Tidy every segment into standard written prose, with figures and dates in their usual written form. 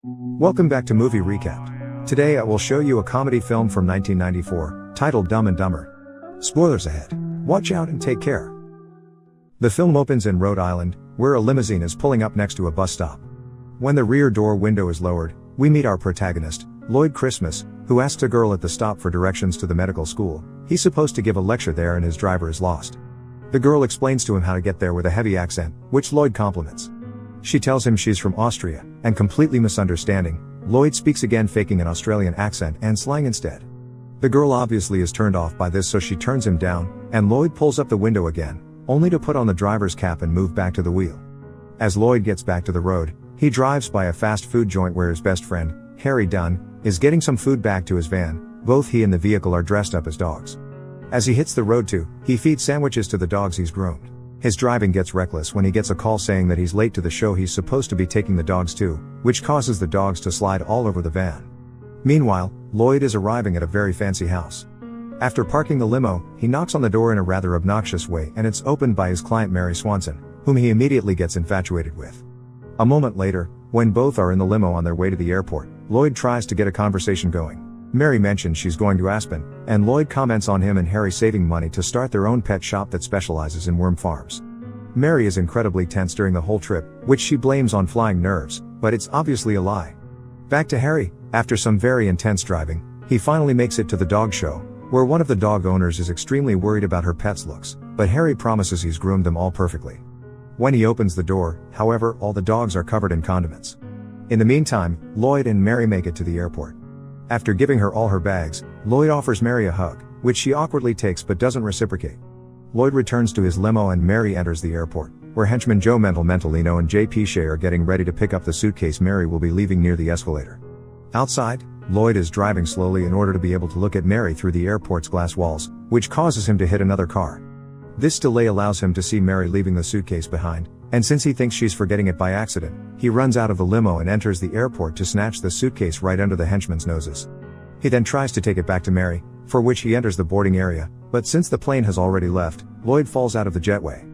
Welcome back to Movie Recap. Today I will show you a comedy film from 1994, titled Dumb and Dumber. Spoilers ahead. Watch out and take care. The film opens in Rhode Island, where a limousine is pulling up next to a bus stop. When the rear door window is lowered, we meet our protagonist, Lloyd Christmas, who asks a girl at the stop for directions to the medical school. He's supposed to give a lecture there and his driver is lost. The girl explains to him how to get there with a heavy accent, which Lloyd compliments. She tells him she's from Austria, and completely misunderstanding, Lloyd speaks again, faking an Australian accent and slang instead. The girl obviously is turned off by this, so she turns him down, and Lloyd pulls up the window again, only to put on the driver's cap and move back to the wheel. As Lloyd gets back to the road, he drives by a fast food joint where his best friend, Harry Dunne, is getting some food back to his van. Both he and the vehicle are dressed up as dogs. As he hits the road too, he feeds sandwiches to the dogs he's groomed. His driving gets reckless when he gets a call saying that he's late to the show he's supposed to be taking the dogs to, which causes the dogs to slide all over the van. Meanwhile, Lloyd is arriving at a very fancy house. After parking the limo, he knocks on the door in a rather obnoxious way, and it's opened by his client Mary Swanson, whom he immediately gets infatuated with. A moment later, when both are in the limo on their way to the airport, Lloyd tries to get a conversation going. Mary mentions she's going to Aspen, and Lloyd comments on him and Harry saving money to start their own pet shop that specializes in worm farms. Mary is incredibly tense during the whole trip, which she blames on flying nerves, but it's obviously a lie. Back to Harry. After some very intense driving, he finally makes it to the dog show, where one of the dog owners is extremely worried about her pet's looks, but Harry promises he's groomed them all perfectly. When he opens the door, however, all the dogs are covered in condiments. In the meantime, Lloyd and Mary make it to the airport. After giving her all her bags, Lloyd offers Mary a hug, which she awkwardly takes but doesn't reciprocate. Lloyd returns to his limo and Mary enters the airport, where henchmen Joe Mentalino and J.P. Shea are getting ready to pick up the suitcase Mary will be leaving near the escalator. Outside, Lloyd is driving slowly in order to be able to look at Mary through the airport's glass walls, which causes him to hit another car. This delay allows him to see Mary leaving the suitcase behind, and since he thinks she's forgetting it by accident, he runs out of the limo and enters the airport to snatch the suitcase right under the henchmen's noses. He then tries to take it back to Mary, for which he enters the boarding area, but since the plane has already left, Lloyd falls out of the jetway.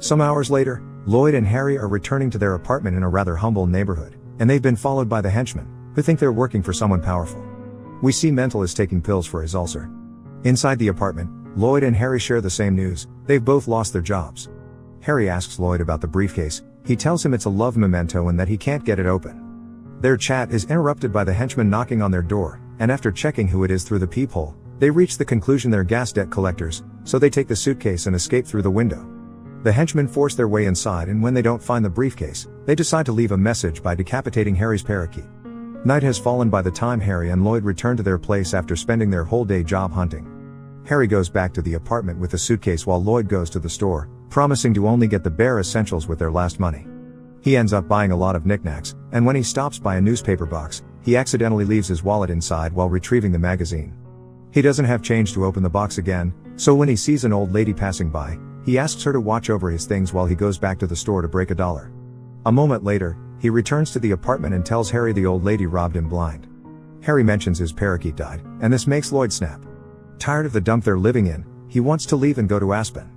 Some hours later, Lloyd and Harry are returning to their apartment in a rather humble neighborhood, and they've been followed by the henchmen, who think they're working for someone powerful. We see Mental is taking pills for his ulcer. Inside the apartment, Lloyd and Harry share the same news: they've both lost their jobs. Harry asks Lloyd about the briefcase. He tells him it's a love memento and that he can't get it open. Their chat is interrupted by the henchmen knocking on their door, and after checking who it is through the peephole, they reach the conclusion they're gas debt collectors, so they take the suitcase and escape through the window. The henchmen force their way inside, and when they don't find the briefcase, they decide to leave a message by decapitating Harry's parakeet. Night has fallen by the time Harry and Lloyd return to their place after spending their whole day job hunting. Harry goes back to the apartment with the suitcase while Lloyd goes to the store, promising to only get the bare essentials with their last money. He ends up buying a lot of knickknacks, and when he stops by a newspaper box, he accidentally leaves his wallet inside while retrieving the magazine. He doesn't have change to open the box again, so when he sees an old lady passing by, he asks her to watch over his things while he goes back to the store to break $1. A moment later, he returns to the apartment and tells Harry the old lady robbed him blind. Harry mentions his parakeet died, and this makes Lloyd snap. Tired of the dump they're living in, he wants to leave and go to Aspen.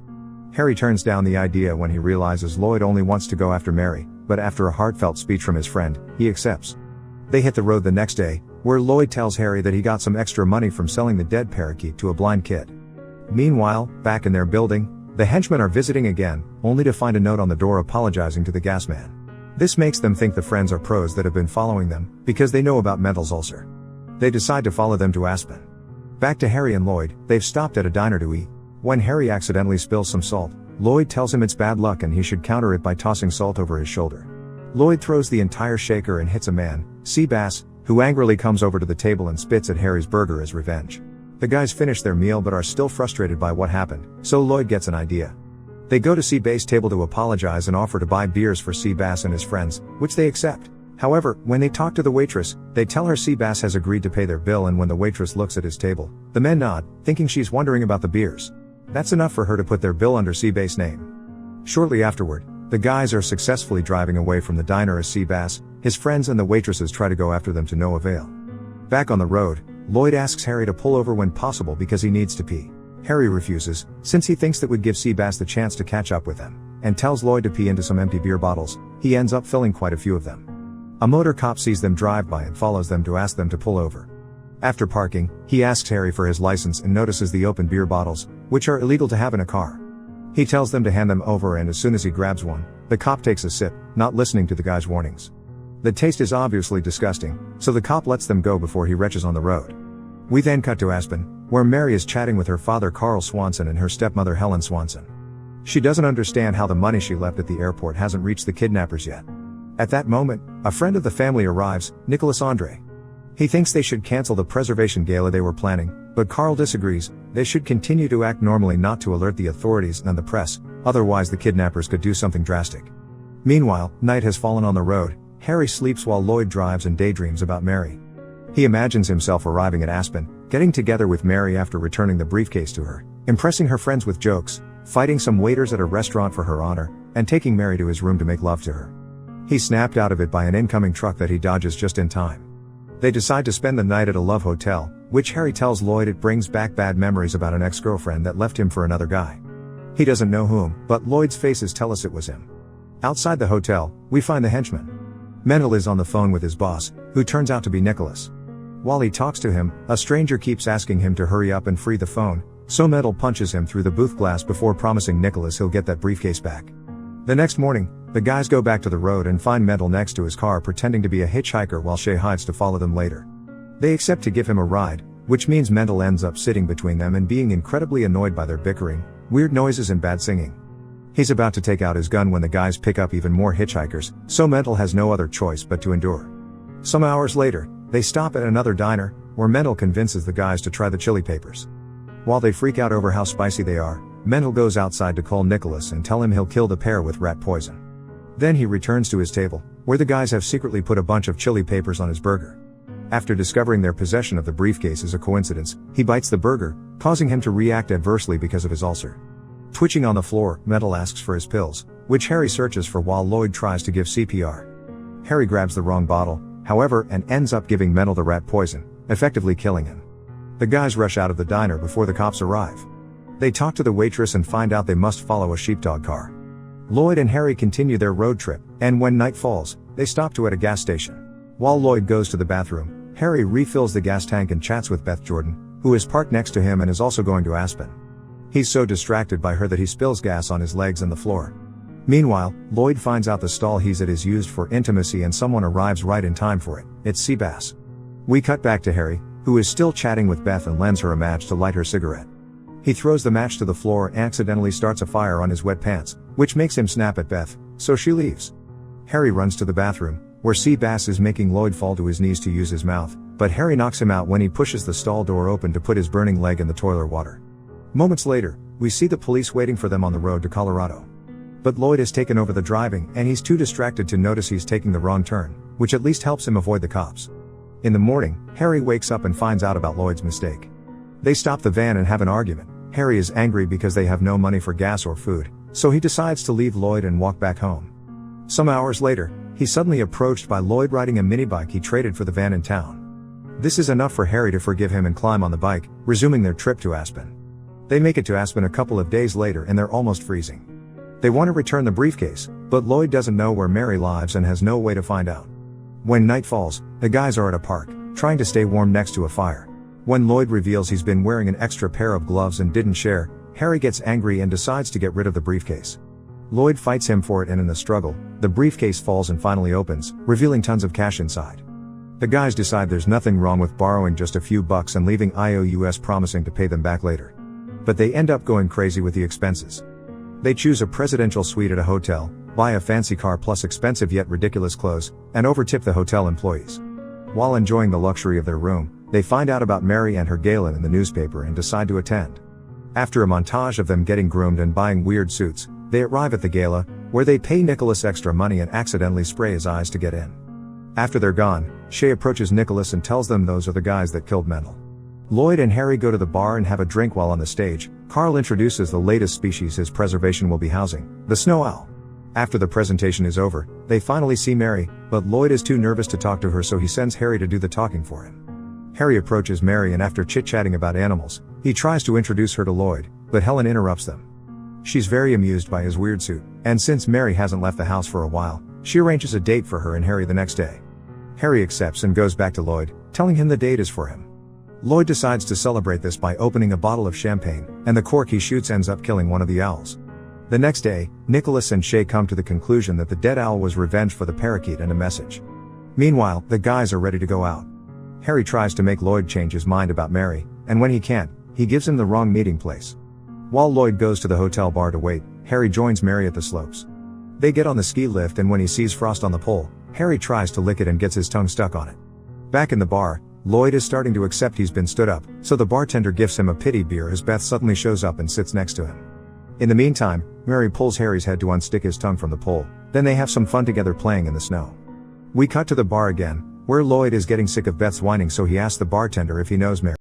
Harry turns down the idea when he realizes Lloyd only wants to go after Mary, but after a heartfelt speech from his friend, he accepts. They hit the road the next day, where Lloyd tells Harry that he got some extra money from selling the dead parakeet to a blind kid. Meanwhile, back in their building, the henchmen are visiting again, only to find a note on the door apologizing to the gas man. This makes them think the friends are pros that have been following them, because they know about Mental's ulcer. They decide to follow them to Aspen. Back to Harry and Lloyd. They've stopped at a diner to eat. When Harry accidentally spills some salt, Lloyd tells him it's bad luck and he should counter it by tossing salt over his shoulder. Lloyd throws the entire shaker and hits a man, Seabass, who angrily comes over to the table and spits at Harry's burger as revenge. The guys finish their meal but are still frustrated by what happened, so Lloyd gets an idea. They go to Seabass' table to apologize and offer to buy beers for Seabass and his friends, which they accept. However, when they talk to the waitress, they tell her Seabass has agreed to pay their bill, and when the waitress looks at his table, the men nod, thinking she's wondering about the beers. That's enough for her to put their bill under Seabass' name. Shortly afterward, the guys are successfully driving away from the diner as Seabass, his friends and the waitresses try to go after them to no avail. Back on the road, Lloyd asks Harry to pull over when possible because he needs to pee. Harry refuses, since he thinks that would give Seabass the chance to catch up with them, and tells Lloyd to pee into some empty beer bottles. He ends up filling quite a few of them. A motor cop sees them drive by and follows them to ask them to pull over. After parking, he asks Harry for his license and notices the open beer bottles, which are illegal to have in a car. He tells them to hand them over, and as soon as he grabs one, the cop takes a sip, not listening to the guy's warnings. The taste is obviously disgusting, so the cop lets them go before he retches on the road. We then cut to Aspen, where Mary is chatting with her father Carl Swanson and her stepmother Helen Swanson. She doesn't understand how the money she left at the airport hasn't reached the kidnappers yet. At that moment, a friend of the family arrives, Nicholas Andre. He thinks they should cancel the preservation gala they were planning, but Carl disagrees. They should continue to act normally, not to alert the authorities and the press, otherwise the kidnappers could do something drastic. Meanwhile, night has fallen on the road. Harry sleeps while Lloyd drives and daydreams about Mary. He imagines himself arriving at Aspen, getting together with Mary after returning the briefcase to her, impressing her friends with jokes, fighting some waiters at a restaurant for her honor, and taking Mary to his room to make love to her. He's snapped out of it by an incoming truck that he dodges just in time. They decide to spend the night at a love hotel, which Harry tells Lloyd it brings back bad memories about an ex-girlfriend that left him for another guy. He doesn't know whom, but Lloyd's faces tell us it was him. Outside the hotel, we find the henchman. Mendel is on the phone with his boss, who turns out to be Nicholas. While he talks to him, a stranger keeps asking him to hurry up and free the phone, so Mendel punches him through the booth glass before promising Nicholas he'll get that briefcase back. The next morning, the guys go back to the road and find Mendel next to his car pretending to be a hitchhiker while Shay hides to follow them later. They accept to give him a ride, which means Mendel ends up sitting between them and being incredibly annoyed by their bickering, weird noises and bad singing. He's about to take out his gun when the guys pick up even more hitchhikers, so Mendel has no other choice but to endure. Some hours later, they stop at another diner, where Mendel convinces the guys to try the chili papers. While they freak out over how spicy they are, Mendel goes outside to call Nicholas and tell him he'll kill the pair with rat poison. Then he returns to his table, where the guys have secretly put a bunch of chili papers on his burger. After discovering their possession of the briefcase is a coincidence, he bites the burger, causing him to react adversely because of his ulcer. Twitching on the floor, Mendel asks for his pills, which Harry searches for while Lloyd tries to give CPR. Harry grabs the wrong bottle, however, and ends up giving Mendel the rat poison, effectively killing him. The guys rush out of the diner before the cops arrive. They talk to the waitress and find out they must follow a sheepdog car. Lloyd and Harry continue their road trip, and when night falls, they stop at a gas station. While Lloyd goes to the bathroom, Harry refills the gas tank and chats with Beth Jordan, who is parked next to him and is also going to Aspen. He's so distracted by her that he spills gas on his legs and the floor. Meanwhile, Lloyd finds out the stall he's at is used for intimacy and someone arrives right in time for it. It's Seabass. We cut back to Harry, who is still chatting with Beth and lends her a match to light her cigarette. He throws the match to the floor and accidentally starts a fire on his wet pants, which makes him snap at Beth, so she leaves. Harry runs to the bathroom, where Seabass is making Lloyd fall to his knees to use his mouth, but Harry knocks him out when he pushes the stall door open to put his burning leg in the toilet water. Moments later, we see the police waiting for them on the road to Colorado. But Lloyd has taken over the driving and he's too distracted to notice he's taking the wrong turn, which at least helps him avoid the cops. In the morning, Harry wakes up and finds out about Lloyd's mistake. They stop the van and have an argument. Harry is angry because they have no money for gas or food, so he decides to leave Lloyd and walk back home. Some hours later, he's suddenly approached by Lloyd riding a minibike he traded for the van in town. This is enough for Harry to forgive him and climb on the bike, resuming their trip to Aspen. They make it to Aspen a couple of days later and they're almost freezing. They want to return the briefcase, but Lloyd doesn't know where Mary lives and has no way to find out. When night falls, the guys are at a park, trying to stay warm next to a fire. When Lloyd reveals he's been wearing an extra pair of gloves and didn't share, Harry gets angry and decides to get rid of the briefcase. Lloyd fights him for it and in the struggle, the briefcase falls and finally opens, revealing tons of cash inside. The guys decide there's nothing wrong with borrowing just a few bucks and leaving IOUs promising to pay them back later. But they end up going crazy with the expenses. They choose a presidential suite at a hotel, buy a fancy car plus expensive yet ridiculous clothes, and overtip the hotel employees. While enjoying the luxury of their room, they find out about Mary and her gala in the newspaper and decide to attend. After a montage of them getting groomed and buying weird suits, they arrive at the gala, where they pay Nicholas extra money and accidentally spray his eyes to get in. After they're gone, Shay approaches Nicholas and tells them those are the guys that killed Mendel. Lloyd and Harry go to the bar and have a drink while on the stage. Carl introduces the latest species his preservation will be housing, the snow owl. After the presentation is over, they finally see Mary, but Lloyd is too nervous to talk to her so he sends Harry to do the talking for him. Harry approaches Mary and after chit-chatting about animals, he tries to introduce her to Lloyd, but Helen interrupts them. She's very amused by his weird suit, and since Mary hasn't left the house for a while, she arranges a date for her and Harry the next day. Harry accepts and goes back to Lloyd, telling him the date is for him. Lloyd decides to celebrate this by opening a bottle of champagne, and the cork he shoots ends up killing one of the owls. The next day, Nicholas and Shay come to the conclusion that the dead owl was revenge for the parakeet and a message. Meanwhile, the guys are ready to go out. Harry tries to make Lloyd change his mind about Mary, and when he can't, he gives him the wrong meeting place. While Lloyd goes to the hotel bar to wait, Harry joins Mary at the slopes. They get on the ski lift, and when he sees frost on the pole, Harry tries to lick it and gets his tongue stuck on it. Back in the bar, Lloyd is starting to accept he's been stood up, so the bartender gives him a pity beer as Beth suddenly shows up and sits next to him. In the meantime, Mary pulls Harry's head to unstick his tongue from the pole, then they have some fun together playing in the snow. We cut to the bar again, where Lloyd is getting sick of Beth's whining, so he asks the bartender if he knows Mary.